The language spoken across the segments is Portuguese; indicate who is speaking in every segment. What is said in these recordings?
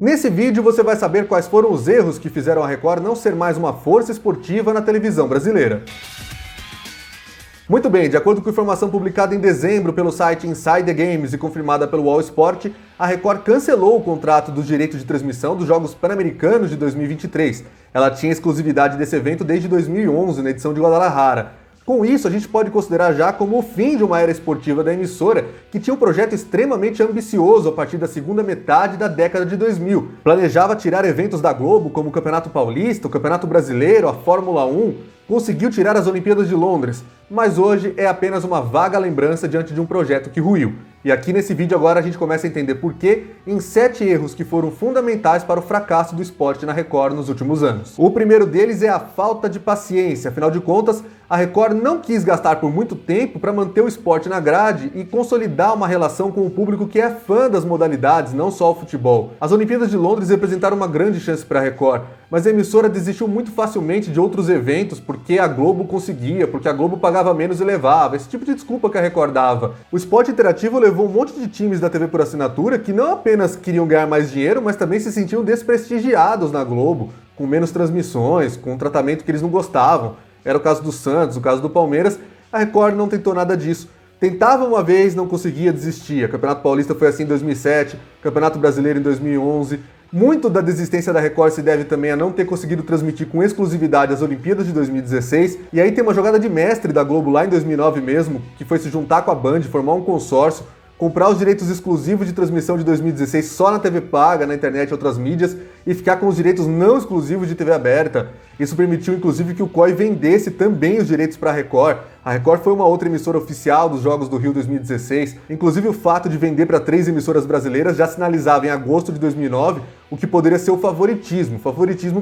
Speaker 1: Nesse vídeo você vai saber quais foram os erros que fizeram a Record não ser mais uma força esportiva na televisão brasileira. Muito bem, de acordo com informação publicada em dezembro pelo site Inside the Games e confirmada pelo All Sport, a Record cancelou o contrato dos direitos de transmissão dos Jogos Pan-Americanos de 2023. Ela tinha exclusividade desse evento desde 2011, na edição de Guadalajara. Com isso, a gente pode considerar já como o fim de uma era esportiva da emissora, que tinha um projeto extremamente ambicioso a partir da segunda metade da década de 2000. Planejava tirar eventos da Globo, como o Campeonato Paulista, o Campeonato Brasileiro, a Fórmula 1, conseguiu tirar as Olimpíadas de Londres, mas hoje é apenas uma vaga lembrança diante de um projeto que ruiu. E aqui nesse vídeo agora a gente começa a entender por que em 7 erros que foram fundamentais para o fracasso do esporte na Record nos últimos anos. O primeiro deles é a falta de paciência, afinal de contas, a Record não quis gastar por muito tempo para manter o esporte na grade e consolidar uma relação com o público que é fã das modalidades, não só o futebol. As Olimpíadas de Londres representaram uma grande chance para a Record, mas a emissora desistiu muito facilmente de outros eventos porque a Globo conseguia, porque a Globo pagava menos e levava, esse tipo de desculpa que a Record dava. O esporte interativo levou um monte de times da TV por assinatura que não apenas queriam ganhar mais dinheiro, mas também se sentiam desprestigiados na Globo, com menos transmissões, com um tratamento que eles não gostavam. Era o caso do Santos, o caso do Palmeiras. A Record não tentou nada disso. Tentava uma vez, não conseguia, desistia. O Campeonato Paulista foi assim em 2007, Campeonato Brasileiro em 2011. Muito da desistência da Record se deve também a não ter conseguido transmitir com exclusividade as Olimpíadas de 2016. E aí tem uma jogada de mestre da Globo lá em 2009 mesmo, que foi se juntar com a Band, formar um consórcio, comprar os direitos exclusivos de transmissão de 2016 só na TV paga, na internet e outras mídias, e ficar com os direitos não exclusivos de TV aberta. Isso permitiu, inclusive, que o COI vendesse também os direitos para a Record. A Record foi uma outra emissora oficial dos Jogos do Rio 2016. Inclusive, o fato de vender para 3 emissoras brasileiras já sinalizava em agosto de 2009 o que poderia ser o favoritismo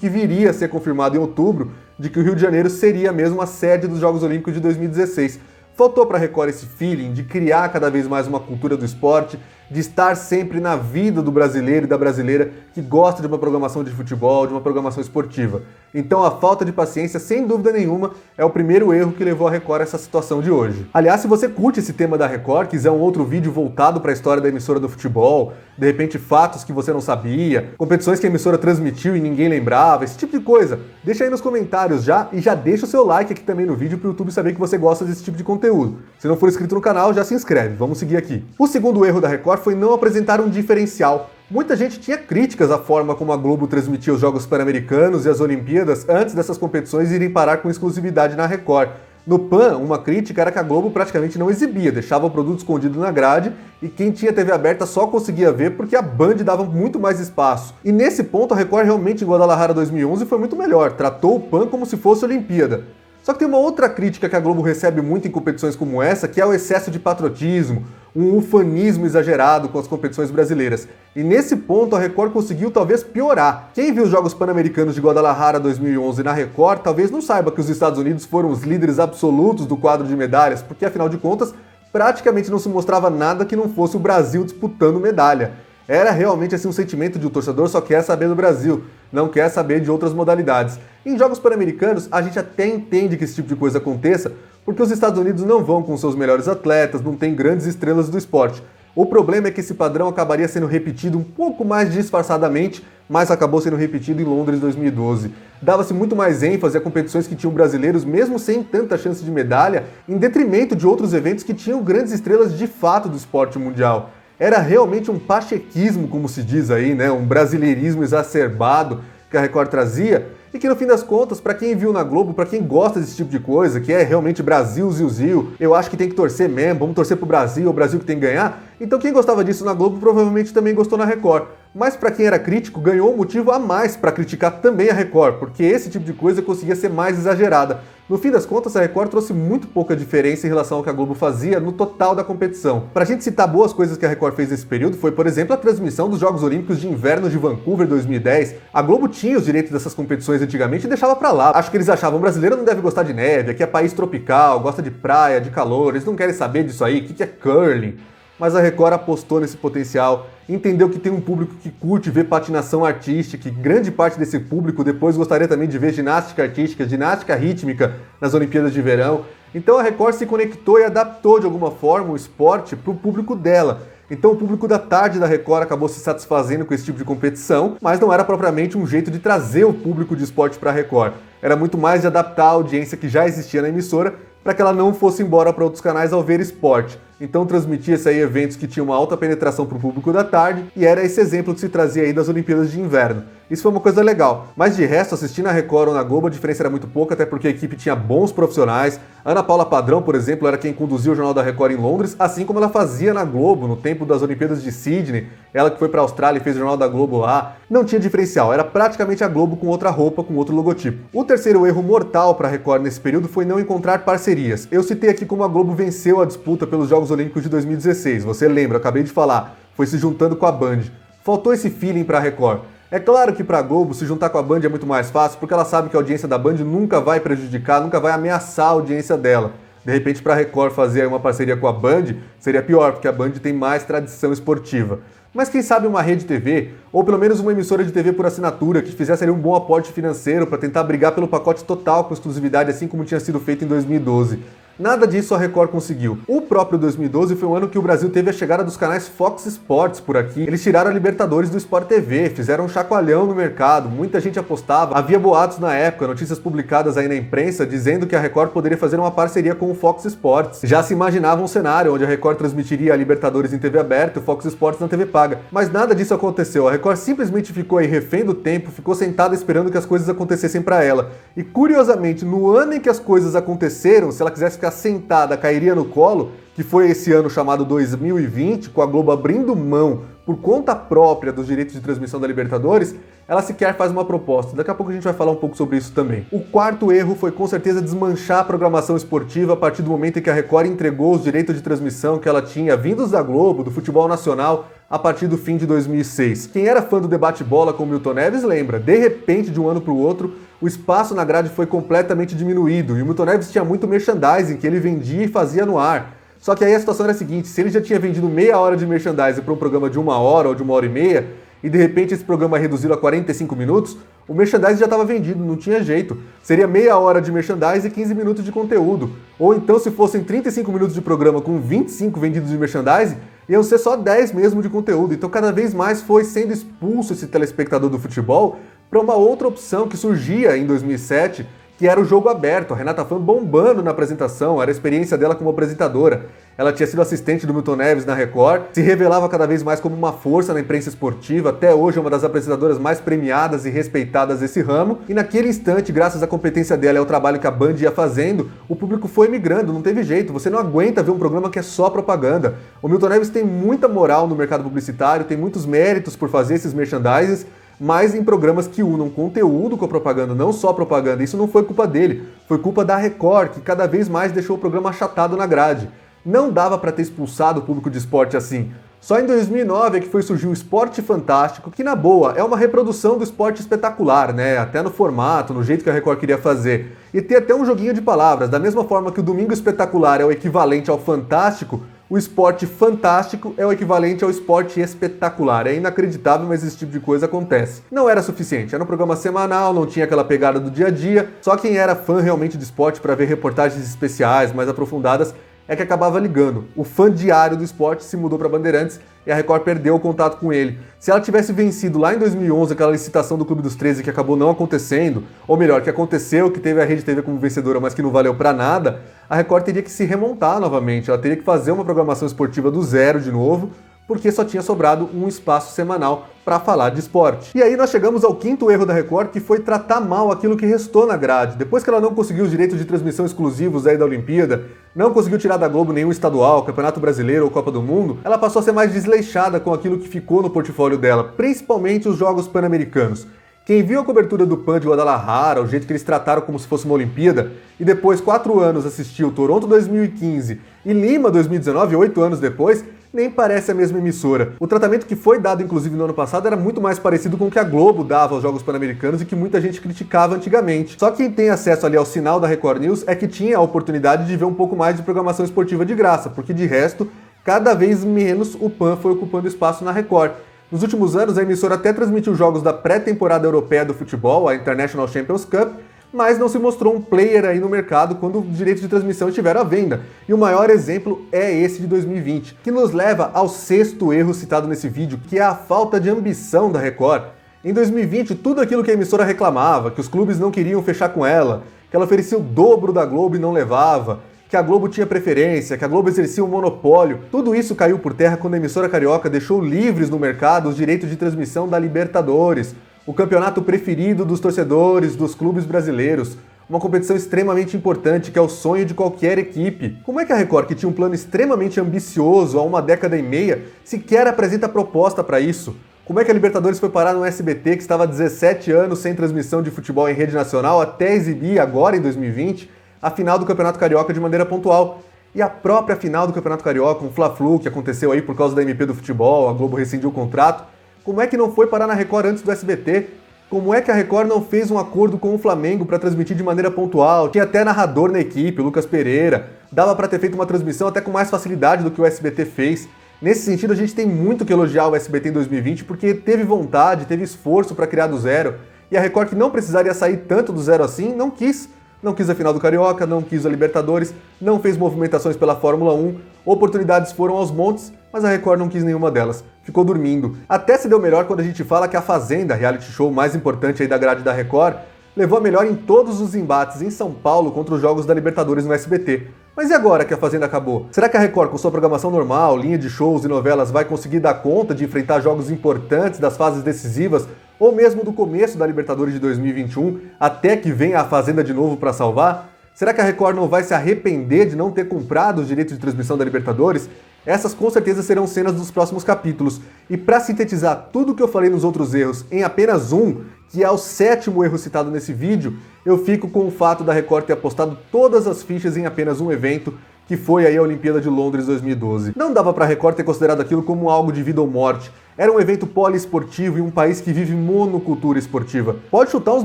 Speaker 1: que viria a ser confirmado em outubro, de que o Rio de Janeiro seria mesmo a sede dos Jogos Olímpicos de 2016. Faltou para a Record esse feeling de criar cada vez mais uma cultura do esporte, de estar sempre na vida do brasileiro e da brasileira que gosta de uma programação de futebol, de uma programação esportiva. Então a falta de paciência, sem dúvida nenhuma, é o primeiro erro que levou a Record a essa situação de hoje. Aliás, se você curte esse tema da Record, quiser um outro vídeo voltado para a história da emissora do futebol, de repente fatos que você não sabia, competições que a emissora transmitiu e ninguém lembrava, esse tipo de coisa, deixa aí nos comentários já e já deixa o seu like aqui também no vídeo para o YouTube saber que você gosta desse tipo de conteúdo. Se não for inscrito no canal, já se inscreve. Vamos seguir aqui. O segundo erro da Record foi não apresentar um diferencial. Muita gente tinha críticas à forma como a Globo transmitia os Jogos Pan-Americanos e as Olimpíadas antes dessas competições irem parar com exclusividade na Record. No Pan, uma crítica era que a Globo praticamente não exibia, deixava o produto escondido na grade e quem tinha TV aberta só conseguia ver porque a Band dava muito mais espaço. E nesse ponto a Record realmente em Guadalajara 2011 foi muito melhor, tratou o Pan como se fosse Olimpíada. Só que tem uma outra crítica que a Globo recebe muito em competições como essa, que é o excesso de patriotismo, um ufanismo exagerado com as competições brasileiras. E nesse ponto a Record conseguiu talvez piorar. Quem viu os Jogos Pan-Americanos de Guadalajara 2011 na Record talvez não saiba que os Estados Unidos foram os líderes absolutos do quadro de medalhas, porque afinal de contas praticamente não se mostrava nada que não fosse o Brasil disputando medalha. Era realmente assim um sentimento de o torcedor só quer saber do Brasil, não quer saber de outras modalidades. Em Jogos Pan-Americanos, a gente até entende que esse tipo de coisa aconteça, porque os Estados Unidos não vão com seus melhores atletas, não tem grandes estrelas do esporte. O problema é que esse padrão acabaria sendo repetido um pouco mais disfarçadamente, mas acabou sendo repetido em Londres 2012. Dava-se muito mais ênfase a competições que tinham brasileiros, mesmo sem tanta chance de medalha, em detrimento de outros eventos que tinham grandes estrelas de fato do esporte mundial. Era realmente um pachequismo, como se diz aí, né? Um brasileirismo exacerbado que a Record trazia e que no fim das contas, para quem viu na Globo, para quem gosta desse tipo de coisa, que é realmente Brasil, ziu, eu acho que tem que torcer mesmo, vamos torcer pro Brasil, é o Brasil que tem que ganhar. Então quem gostava disso na Globo provavelmente também gostou na Record. Mas para quem era crítico, ganhou um motivo a mais para criticar também a Record, porque esse tipo de coisa conseguia ser mais exagerada. No fim das contas, a Record trouxe muito pouca diferença em relação ao que a Globo fazia no total da competição. Pra gente citar boas coisas que a Record fez nesse período, foi, por exemplo, a transmissão dos Jogos Olímpicos de Inverno de Vancouver 2010. A Globo tinha os direitos dessas competições antigamente e deixava pra lá. Acho que eles achavam, o brasileiro não deve gostar de neve, aqui é país tropical, gosta de praia, de calor, eles não querem saber disso aí, o que é curling? Mas a Record apostou nesse potencial, entendeu que tem um público que curte ver patinação artística, e grande parte desse público depois gostaria também de ver ginástica artística, ginástica rítmica nas Olimpíadas de Verão. Então a Record se conectou e adaptou de alguma forma o esporte para o público dela. Então o público da tarde da Record acabou se satisfazendo com esse tipo de competição, mas não era propriamente um jeito de trazer o público de esporte para a Record. Era muito mais de adaptar a audiência que já existia na emissora para que ela não fosse embora para outros canais ao ver esporte. Então transmitia-se aí eventos que tinham uma alta penetração para o público da tarde, e era esse exemplo que se trazia aí das Olimpíadas de Inverno. Isso foi uma coisa legal, mas de resto, assistindo na Record ou na Globo, a diferença era muito pouca, até porque a equipe tinha bons profissionais. Ana Paula Padrão, por exemplo, era quem conduzia o Jornal da Record em Londres, assim como ela fazia na Globo, no tempo das Olimpíadas de Sydney. Ela que foi para a Austrália e fez o Jornal da Globo lá. Não tinha diferencial, era praticamente a Globo com outra roupa, com outro logotipo. O terceiro erro mortal para a Record nesse período foi não encontrar parcerias. Eu citei aqui como a Globo venceu a disputa pelos Jogos Olímpicos de 2016, você lembra, acabei de falar, foi se juntando com a Band. Faltou esse feeling para a Record. É claro que para a Globo se juntar com a Band é muito mais fácil, porque ela sabe que a audiência da Band nunca vai prejudicar, nunca vai ameaçar a audiência dela. De repente, para a Record fazer uma parceria com a Band, seria pior, porque a Band tem mais tradição esportiva. Mas quem sabe uma rede TV, ou pelo menos uma emissora de TV por assinatura, que fizesse ali um bom aporte financeiro para tentar brigar pelo pacote total com exclusividade, assim como tinha sido feito em 2012. Nada disso a Record conseguiu. O próprio 2012 foi um ano que o Brasil teve a chegada dos canais Fox Sports por aqui. Eles tiraram a Libertadores do Sport TV, fizeram um chacoalhão no mercado, muita gente apostava. Havia boatos na época, notícias publicadas aí na imprensa, dizendo que a Record poderia fazer uma parceria com o Fox Sports. Já se imaginava um cenário onde a Record transmitiria a Libertadores em TV aberta e o Fox Sports na TV paga. Mas nada disso aconteceu. A Record simplesmente ficou aí refém do tempo, ficou sentada esperando que as coisas acontecessem para ela. E curiosamente, no ano em que as coisas aconteceram, se ela quisesse ficar sentada, cairia no colo, que foi esse ano chamado 2020, com a Globo abrindo mão por conta própria dos direitos de transmissão da Libertadores, ela sequer faz uma proposta. Daqui a pouco a gente vai falar um pouco sobre isso também. O quarto erro foi com certeza desmanchar a programação esportiva a partir do momento em que a Record entregou os direitos de transmissão que ela tinha vindos da Globo, do futebol nacional, a partir do fim de 2006. Quem era fã do debate bola com o Milton Neves lembra, de repente, de um ano para o outro, o espaço na grade foi completamente diminuído e o Milton Neves tinha muito merchandising que ele vendia e fazia no ar. Só que aí a situação era a seguinte, se ele já tinha vendido meia hora de merchandising para um programa de 1 hora ou de 1 hora e meia, e de repente esse programa reduzido a 45 minutos, o merchandising já estava vendido, não tinha jeito. Seria meia hora de merchandising e 15 minutos de conteúdo. Ou então, se fossem 35 minutos de programa com 25 vendidos de merchandising, iam ser só 10 mesmo de conteúdo. Então cada vez mais foi sendo expulso esse telespectador do futebol para uma outra opção que surgia em 2007, que era o jogo aberto. A Renata Fã bombando na apresentação, era a experiência dela como apresentadora. Ela tinha sido assistente do Milton Neves na Record, se revelava cada vez mais como uma força na imprensa esportiva, até hoje é uma das apresentadoras mais premiadas e respeitadas desse ramo, e naquele instante, graças à competência dela e ao trabalho que a Band ia fazendo, o público foi migrando, não teve jeito, você não aguenta ver um programa que é só propaganda. O Milton Neves tem muita moral no mercado publicitário, tem muitos méritos por fazer esses merchandises, mas em programas que unam conteúdo com a propaganda, não só propaganda. Isso não foi culpa dele, foi culpa da Record, que cada vez mais deixou o programa achatado na grade. Não dava para ter expulsado o público de esporte assim. Só em 2009 é que foi surgir o Esporte Fantástico, que na boa é uma reprodução do Esporte Espetacular, né? Até no formato, no jeito que a Record queria fazer. E tem até um joguinho de palavras, da mesma forma que o Domingo Espetacular é o equivalente ao Fantástico, o Esporte Fantástico é o equivalente ao Esporte Espetacular. É inacreditável, mas esse tipo de coisa acontece. Não era suficiente, era um programa semanal, não tinha aquela pegada do dia a dia, só quem era fã realmente de esporte para ver reportagens especiais, mais aprofundadas, é que acabava ligando. O fã diário do esporte se mudou para Bandeirantes e a Record perdeu o contato com ele. Se ela tivesse vencido lá em 2011 aquela licitação do Clube dos 13 que acabou não acontecendo, ou melhor, que aconteceu, que teve a Rede TV como vencedora, mas que não valeu para nada, a Record teria que se remontar novamente, ela teria que fazer uma programação esportiva do zero de novo, porque só tinha sobrado um espaço semanal para falar de esporte. E aí nós chegamos ao quinto erro da Record, que foi tratar mal aquilo que restou na grade. Depois que ela não conseguiu os direitos de transmissão exclusivos aí da Olimpíada, não conseguiu tirar da Globo nenhum estadual, Campeonato Brasileiro ou Copa do Mundo, ela passou a ser mais desleixada com aquilo que ficou no portfólio dela, principalmente os Jogos Pan-Americanos. Quem viu a cobertura do PAN de Guadalajara, o jeito que eles trataram como se fosse uma Olimpíada, e depois 4 anos assistiu Toronto 2015 e Lima 2019, 8 anos depois, nem parece a mesma emissora. O tratamento que foi dado, inclusive, no ano passado era muito mais parecido com o que a Globo dava aos Jogos Pan-Americanos e que muita gente criticava antigamente. Só quem tem acesso ali ao sinal da Record News é que tinha a oportunidade de ver um pouco mais de programação esportiva de graça, porque de resto, cada vez menos o PAN foi ocupando espaço na Record. Nos últimos anos, a emissora até transmitiu jogos da pré-temporada europeia do futebol, a International Champions Cup, mas não se mostrou um player aí no mercado quando os direitos de transmissão estiveram à venda. E o maior exemplo é esse de 2020, que nos leva ao sexto erro citado nesse vídeo, que é a falta de ambição da Record. Em 2020, tudo aquilo que a emissora reclamava, que os clubes não queriam fechar com ela, que ela oferecia o dobro da Globo e não levava, que a Globo tinha preferência, que a Globo exercia um monopólio, tudo isso caiu por terra quando a emissora carioca deixou livres no mercado os direitos de transmissão da Libertadores, o campeonato preferido dos torcedores, dos clubes brasileiros, uma competição extremamente importante que é o sonho de qualquer equipe. Como é que a Record, que tinha um plano extremamente ambicioso há uma década e meia, sequer apresenta proposta para isso? Como é que a Libertadores foi parar no SBT, que estava há 17 anos sem transmissão de futebol em rede nacional, até exibir agora em 2020 a final do Campeonato Carioca de maneira pontual? E a própria final do Campeonato Carioca, um Fla-Flu que aconteceu aí por causa da MP do futebol, a Globo rescindiu o contrato. Como é que não foi parar na Record antes do SBT? Como é que a Record não fez um acordo com o Flamengo para transmitir de maneira pontual? Tinha até narrador na equipe, o Lucas Pereira. Dava para ter feito uma transmissão até com mais facilidade do que o SBT fez. Nesse sentido, a gente tem muito que elogiar o SBT em 2020 porque teve vontade, teve esforço para criar do zero. E a Record, que não precisaria sair tanto do zero assim, não quis. Não quis a final do Carioca, não quis a Libertadores, não fez movimentações pela Fórmula 1, oportunidades foram aos montes, mas a Record não quis nenhuma delas, ficou dormindo. Até se deu melhor quando a gente fala que a Fazenda, reality show mais importante aí da grade da Record, levou a melhor em todos os embates em São Paulo contra os jogos da Libertadores no SBT. Mas e agora que a Fazenda acabou? Será que a Record, com sua programação normal, linha de shows e novelas, vai conseguir dar conta de enfrentar jogos importantes das fases decisivas, ou mesmo do começo da Libertadores de 2021, até que venha a Fazenda de novo para salvar? Será que a Record não vai se arrepender de não ter comprado os direitos de transmissão da Libertadores? Essas com certeza serão cenas dos próximos capítulos. E para sintetizar tudo o que eu falei nos outros erros em apenas um, que é o sétimo erro citado nesse vídeo, eu fico com o fato da Record ter apostado todas as fichas em apenas um evento, que foi aí a Olimpíada de Londres 2012. Não dava para a Record ter considerado aquilo como algo de vida ou morte. Era um evento poliesportivo em um país que vive monocultura esportiva. Pode chutar uns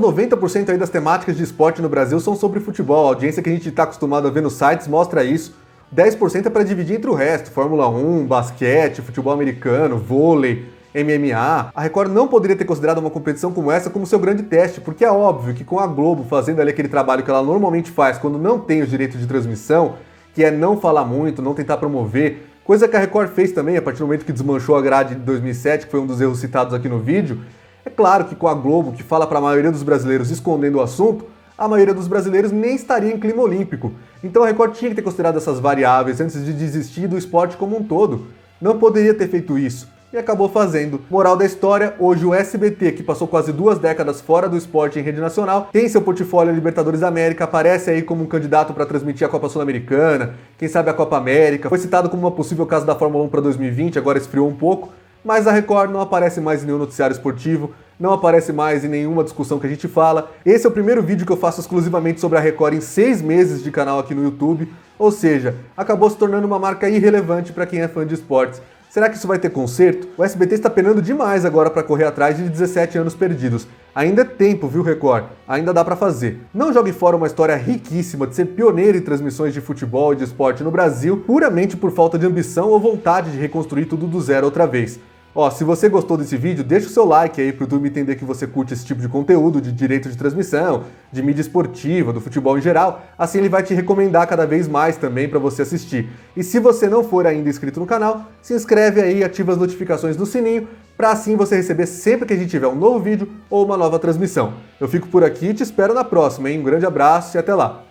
Speaker 1: 90% aí das temáticas de esporte no Brasil são sobre futebol. A audiência que a gente está acostumado a ver nos sites mostra isso. 10% é para dividir entre o resto, Fórmula 1, basquete, futebol americano, vôlei, MMA. A Record não poderia ter considerado uma competição como essa como seu grande teste, porque é óbvio que com a Globo fazendo ali aquele trabalho que ela normalmente faz quando não tem os direitos de transmissão, que é não falar muito, não tentar promover, coisa que a Record fez também a partir do momento que desmanchou a grade de 2007, que foi um dos erros citados aqui no vídeo. É claro que com a Globo, que fala para a maioria dos brasileiros escondendo o assunto, a maioria dos brasileiros nem estaria em clima olímpico. Então a Record tinha que ter considerado essas variáveis antes de desistir do esporte como um todo. Não poderia ter feito isso. E acabou fazendo. Moral da história, hoje o SBT, que passou quase 2 décadas fora do esporte em rede nacional, tem seu portfólio Libertadores da América, aparece aí como um candidato para transmitir a Copa Sul-Americana, quem sabe a Copa América, foi citado como uma possível caso da Fórmula 1 para 2020, agora esfriou um pouco, mas a Record não aparece mais em nenhum noticiário esportivo, não aparece mais em nenhuma discussão que a gente fala. Esse é o primeiro vídeo que eu faço exclusivamente sobre a Record em 6 meses de canal aqui no YouTube, ou seja, acabou se tornando uma marca irrelevante para quem é fã de esportes. Será que isso vai ter conserto? O SBT está penando demais agora para correr atrás de 17 anos perdidos. Ainda é tempo, viu, Record? Ainda dá para fazer. Não jogue fora uma história riquíssima de ser pioneiro em transmissões de futebol e de esporte no Brasil, puramente por falta de ambição ou vontade de reconstruir tudo do zero outra vez. Ó, se você gostou desse vídeo, deixa o seu like aí pro YouTube entender que você curte esse tipo de conteúdo, de direito de transmissão, de mídia esportiva, do futebol em geral. Assim ele vai te recomendar cada vez mais também para você assistir. E se você não for ainda inscrito no canal, se inscreve aí e ativa as notificações do sininho, para assim você receber sempre que a gente tiver um novo vídeo ou uma nova transmissão. Eu fico por aqui e te espero na próxima, hein? Um grande abraço e até lá!